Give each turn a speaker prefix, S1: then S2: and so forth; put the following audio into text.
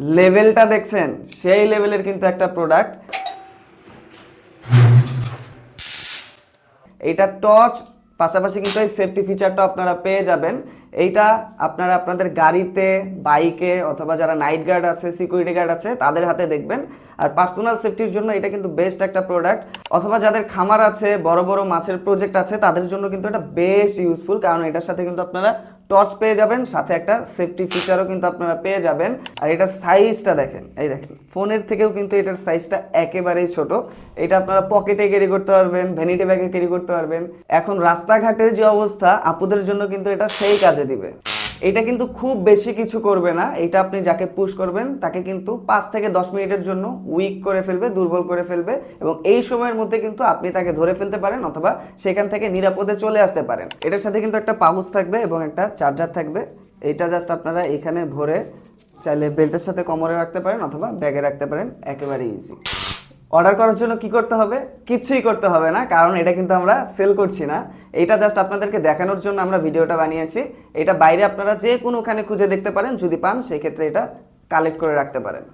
S1: লেভেলটা দেখছেন, সেই লেভেলের কিন্তু একটা প্রোডাক্ট। এইটা টর্চ, পাশাপাশি কিন্তু এই সেফটি ফিচারটা আপনারা পেয়ে যাবেন। এইটা আপনারা আপনাদের গাড়িতে, বাইকে, অথবা যারা নাইট গার্ড আছে, সিকিউরিটি গার্ড আছে, তাদের হাতে দেখবেন। আর পার্সোনাল সেফটির জন্য এটা কিন্তু বেস্ট একটা প্রোডাক্ট। অথবা যাদের খামার আছে, বড় বড় মাছের প্রজেক্ট আছে, তাদের জন্য কিন্তু এটা বেশ ইউজফুল, কারণ এটার সাথে কিন্তু আপনারা টর্চ পেয়ে যাবেন, সাথে একটা সেফটি ফিচারও কিন্তু আপনারা পেয়ে যাবেন। আর এটার সাইজটা দেখেন, এই দেখেন, ফোনের থেকেও কিন্তু এটার সাইজটা একেবারেই ছোট। এটা আপনারা পকেটে ক্যারি করতে পারবেন, ভ্যানিটি ব্যাগে ক্যারি করতে পারবেন। এখন রাস্তাঘাটের যে অবস্থা, আপুদের জন্য কিন্তু এটা সেই কাজে দিবে। এটা কিন্তু খুব বেশি কিছু করবে না। এটা আপনি যাকে পুশ করবেন তাকে কিন্তু 5 থেকে 10 মিনিটের জন্য উইক করে ফেলবে, দুর্বল করে ফেলবে, এবং এই সময়ের মধ্যে কিন্তু আপনি তাকে ধরে ফেলতে পারেন অথবা সেখান থেকে নিরাপদে চলে আসতে পারেন। এটার সাথে কিন্তু একটা পাউচ থাকবে এবং একটা চার্জার থাকবে। এইটা জাস্ট আপনারা এখানে ভরে চাইলে বেল্টের সাথে কোমরে রাখতে পারেন অথবা ব্যাগে রাখতে পারেন, একেবারে ইজি। অর্ডার করার জন্য কি করতে হবে? কিছুই করতে হবে না, কারণ এটা কিন্তু আমরা সেল করছি না। এটা জাস্ট আপনাদেরকে দেখানোর জন্য আমরা ভিডিওটা বানিয়েছি। এটা বাইরে আপনারা যে কোনোখানে খুঁজে দেখতে পারেন, যদি পান সেই ক্ষেত্রে এটা কালেক্ট করে রাখতে পারেন।